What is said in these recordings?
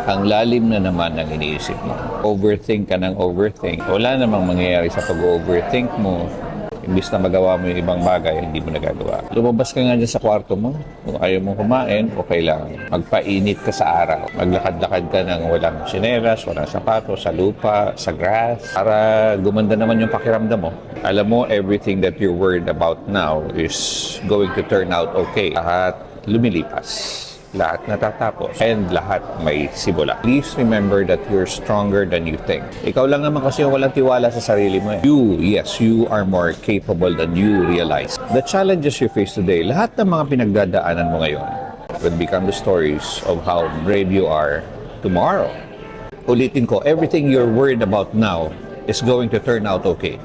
Ang lalim na naman ng iniisip mo. Overthink ka ng overthink. Wala namang mangyayari sa pag-overthink mo. Imbis na magawa mo yung ibang bagay, hindi mo nagagawa. Lumabas ka nga dyan sa kwarto mo. Kung ayaw mong kumain, okay lang. Magpainit ka sa araw. Maglakad-lakad ka ng walang sinelas, walang sapatos, sa lupa, sa grass, para gumanda naman yung pakiramdam mo. Alam mo, everything that you're worried about now is going to turn out okay. Lahat lumilipas. Lahat natatapos. And lahat may simula. Please remember that you're stronger than you think. Ikaw lang naman kasi yung walang tiwala sa sarili mo. You are more capable than you realize. The challenges you face today, lahat ng mga pinagdadaanan mo ngayon will become the stories of how brave you are tomorrow. Ulitin ko, everything you're worried about now is going to turn out okay.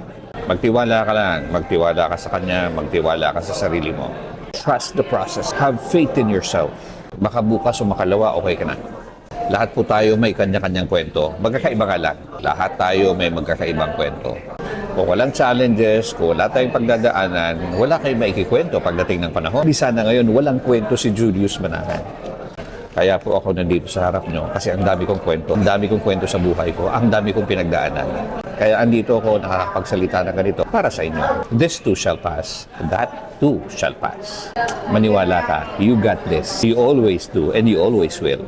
Magtiwala ka lang. Magtiwala ka sa kanya. Magtiwala ka sa sarili mo. Trust the process. Have faith in yourself. Baka bukas o makalawa, okay ka na. Lahat po tayo may kanya-kanyang kwento. Magkakaiba ka lang. Lahat tayo may magkakaibang kwento. Kung walang challenges, kung wala tayong pagdadaanan, wala kayong maikikwento pagdating ng panahon. Di sana ngayon, walang kwento si Julius Manahan. Kaya po ako nandito sa harap nyo kasi ang dami kong kwento. Ang dami kong kwento sa buhay ko. Ang dami kong pinagdaanan. Kaya andito ako nakakapagsalita ng ganito para sa inyo. This too shall pass. That too shall pass. Maniwala ka. You got this. You always do and you always will.